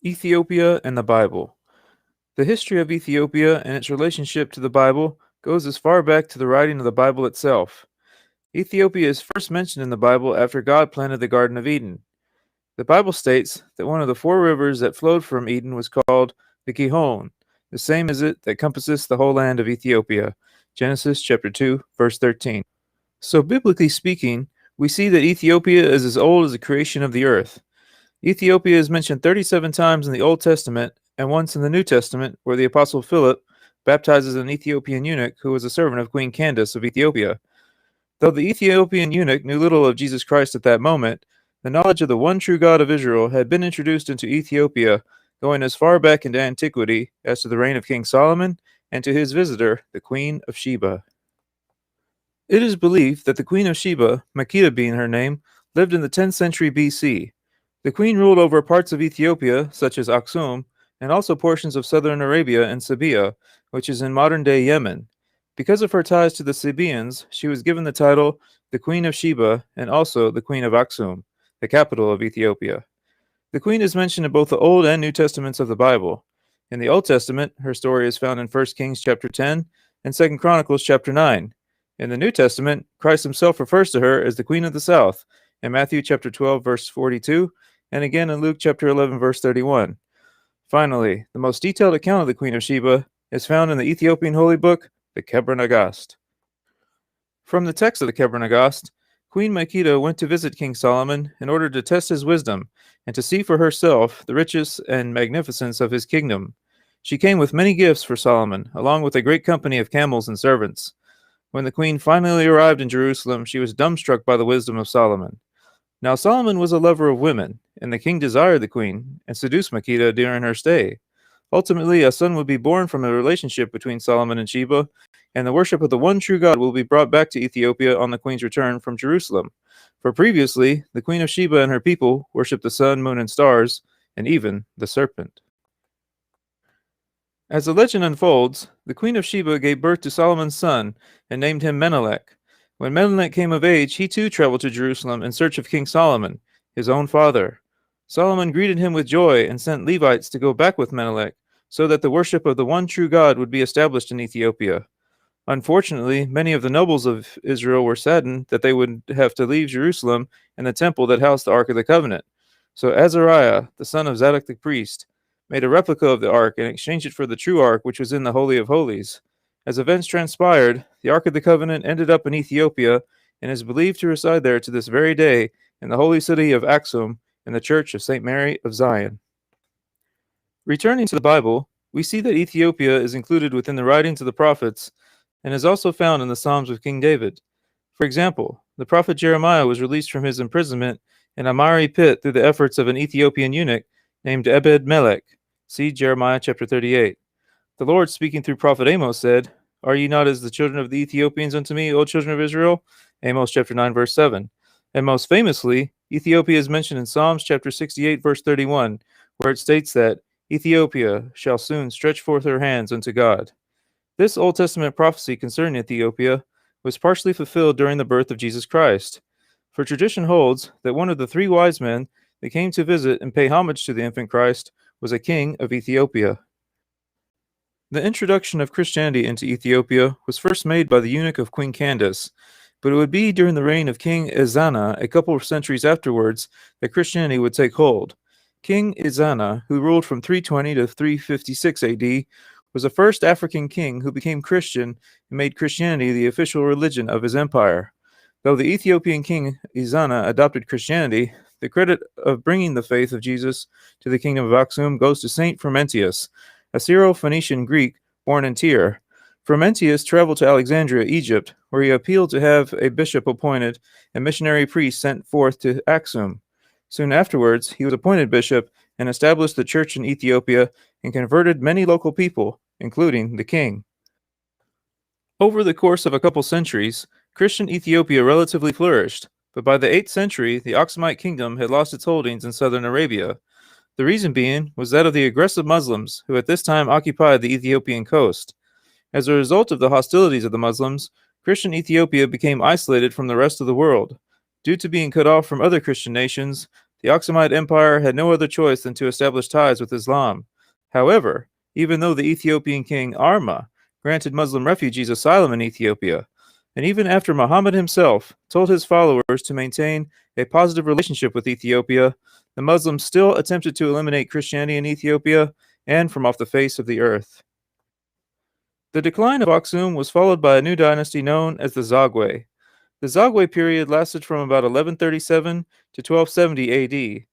Ethiopia and the Bible. The history of Ethiopia and its relationship to the Bible goes as far back to the writing of the Bible itself. Ethiopia is first mentioned in the Bible after God planted the Garden of Eden. The Bible states that one of the four rivers that flowed from Eden was called the Gihon, the same as it that compasseth the whole land of Ethiopia. Genesis chapter 2, verse 13. So biblically speaking, we see that Ethiopia is as old as the creation of the earth. Ethiopia is mentioned 37 times in the Old Testament and once in the New Testament, where the Apostle Philip baptizes an Ethiopian eunuch who was a servant of Queen Candace of Ethiopia. Though the Ethiopian eunuch knew little of Jesus Christ at that moment, the knowledge of the one true God of Israel had been introduced into Ethiopia, going as far back into antiquity as to the reign of King Solomon and to his visitor, the Queen of Sheba. It is believed that the Queen of Sheba, Makeda being her name, lived in the 10th century BC. The queen ruled over parts of Ethiopia, such as Aksum, and also portions of southern Arabia and Sabia, which is in modern-day Yemen. Because of her ties to the Sabaeans, she was given the title the Queen of Sheba and also the Queen of Aksum, the capital of Ethiopia. The queen is mentioned in both the Old and New Testaments of the Bible. In the Old Testament, her story is found in 1 Kings chapter 10 and 2 Chronicles chapter 9. In the New Testament, Christ himself refers to her as the Queen of the South in Matthew chapter 12 verse 42 and again in Luke chapter 11 verse 31. Finally, the most detailed account of the Queen of Sheba is found in the Ethiopian holy book, the Kebra Nagast. From the text of the Kebra Nagast, Queen Makeda went to visit King Solomon in order to test his wisdom and to see for herself the riches and magnificence of his kingdom. She came with many gifts for Solomon, along with a great company of camels and servants. When the queen finally arrived in Jerusalem, she was dumbstruck by the wisdom of Solomon. Now Solomon was a lover of women, and the king desired the queen and seduced Makeda during her stay. Ultimately, a son would be born from a relationship between Solomon and Sheba, and the worship of the one true God will be brought back to Ethiopia on the queen's return from Jerusalem. For previously, the queen of Sheba and her people worshipped the sun, moon, and stars, and even the serpent. As the legend unfolds, the queen of Sheba gave birth to Solomon's son and named him Menelik. When Menelik came of age, he too traveled to Jerusalem in search of King Solomon, his own father. Solomon greeted him with joy and sent Levites to go back with Menelik, so that the worship of the one true God would be established in Ethiopia. Unfortunately, many of the nobles of Israel were saddened that they would have to leave Jerusalem and the temple that housed the Ark of the Covenant. So Azariah, the son of Zadok the priest, made a replica of the Ark and exchanged it for the true Ark which was in the Holy of Holies. As events transpired, the Ark of the Covenant ended up in Ethiopia and is believed to reside there to this very day in the holy city of Aksum in the Church of St. Mary of Zion. Returning to the Bible, we see that Ethiopia is included within the writings of the prophets and is also found in the Psalms of King David. For example, the prophet Jeremiah was released from his imprisonment in a miry pit through the efforts of an Ethiopian eunuch named Ebed-Melech. See Jeremiah chapter 38. The Lord, speaking through prophet Amos, said, "Are ye not as the children of the Ethiopians unto me, O children of Israel?" Amos chapter 9, verse 7. And most famously, Ethiopia is mentioned in Psalms chapter 68, verse 31, where it states that Ethiopia shall soon stretch forth her hands unto God. This Old Testament prophecy concerning Ethiopia was partially fulfilled during the birth of Jesus Christ. For tradition holds that one of the three wise men that came to visit and pay homage to the infant Christ was a king of Ethiopia. The introduction of Christianity into Ethiopia was first made by the eunuch of Queen Candace, but it would be during the reign of King Ezana a couple of centuries afterwards that Christianity would take hold. King Ezana, who ruled from 320 to 356 AD, was the first African king who became Christian and made Christianity the official religion of his empire. Though the Ethiopian king Ezana adopted Christianity, the credit of bringing the faith of Jesus to the kingdom of Aksum goes to Saint Frumentius, a Syro-Phoenician Greek born in Tyre. Frumentius traveled to Alexandria, Egypt, where he appealed to have a bishop appointed and missionary priest sent forth to Aksum. Soon afterwards, he was appointed bishop and established the church in Ethiopia and converted many local people, including the king. Over the course of a couple centuries, Christian Ethiopia relatively flourished, but by the 8th century, the Aksumite kingdom had lost its holdings in southern Arabia. The reason being was that of the aggressive Muslims who at this time occupied the Ethiopian coast. As a result of the hostilities of the Muslims, Christian Ethiopia became isolated from the rest of the world. Due to being cut off from other Christian nations, The Aksumite Empire had no other choice than to establish ties with Islam. However, even though the Ethiopian king Arma granted Muslim refugees asylum in Ethiopia, and even after Muhammad himself told his followers to maintain a positive relationship with Ethiopia, the Muslims still attempted to eliminate Christianity in Ethiopia and from off the face of the earth. The decline of Aksum was followed by a new dynasty known as the Zagwe. The Zagwe period lasted from about 1137 to 1270 AD.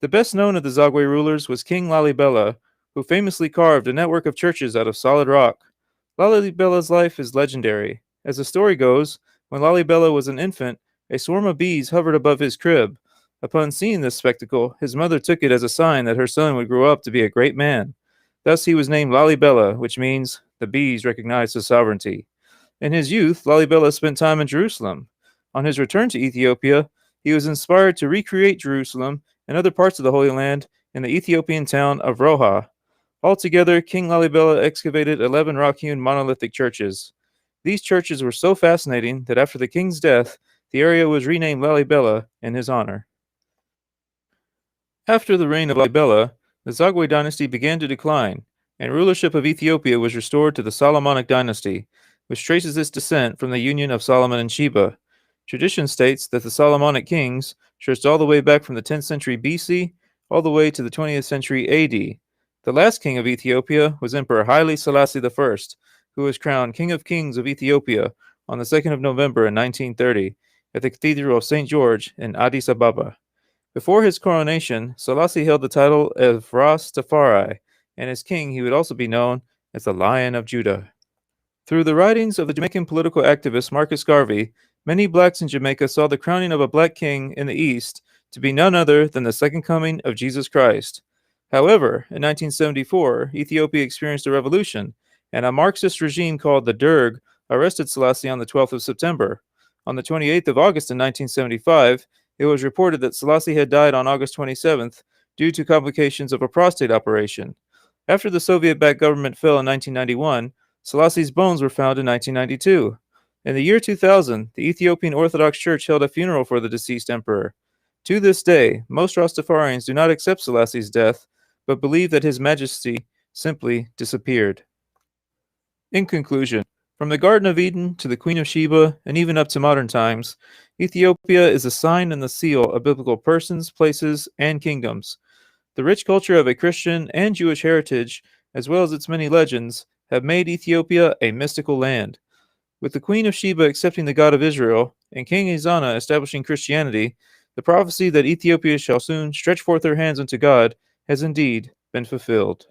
The best known of the Zagwe rulers was King Lalibela, who famously carved a network of churches out of solid rock. Lalibela's life is legendary. As the story goes, when Lalibela was an infant, a swarm of bees hovered above his crib. Upon seeing this spectacle, his mother took it as a sign that her son would grow up to be a great man. Thus he was named Lalibela, which means the bees recognized his sovereignty. In his youth, Lalibela spent time in Jerusalem. On his return to Ethiopia, he was inspired to recreate Jerusalem and other parts of the Holy Land in the Ethiopian town of Roha. Altogether, King Lalibela excavated 11 rock-hewn monolithic churches. These churches were so fascinating that after the king's death, the area was renamed Lalibela in his honor. After the reign of Lalibela, the Zagwe dynasty began to decline, and rulership of Ethiopia was restored to the Solomonic dynasty, which traces its descent from the union of Solomon and Sheba. Tradition states that the Solomonic kings stretched all the way back from the 10th century BC all the way to the 20th century AD. The last king of Ethiopia was Emperor Haile Selassie I, who was crowned King of Kings of Ethiopia on the 2nd of November in 1930 at the Cathedral of St. George in Addis Ababa. Before his coronation, Selassie held the title of Ras Tafari, and as king he would also be known as the Lion of Judah. Through the writings of the Jamaican political activist Marcus Garvey, many blacks in Jamaica saw the crowning of a black king in the East to be none other than the second coming of Jesus Christ. However, in 1974, Ethiopia experienced a revolution, and a Marxist regime called the Derg arrested Selassie on the 12th of September. On the 28th of August in 1975, it was reported that Selassie had died on August 27th due to complications of a prostate operation. After the Soviet-backed government fell in 1991, Selassie's bones were found in 1992. In the year 2000, the Ethiopian Orthodox Church held a funeral for the deceased emperor. To this day, most Rastafarians do not accept Selassie's death, but believe that his majesty simply disappeared. In conclusion, from the Garden of Eden to the Queen of Sheba, and even up to modern times, Ethiopia is the sign and the seal of biblical persons, places, and kingdoms. The rich culture of a Christian and Jewish heritage, as well as its many legends, have made Ethiopia a mystical land. With the Queen of Sheba accepting the God of Israel, and King Izana establishing Christianity, the prophecy that Ethiopia shall soon stretch forth her hands unto God has indeed been fulfilled.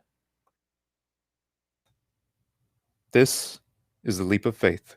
This is the Leap of Faith.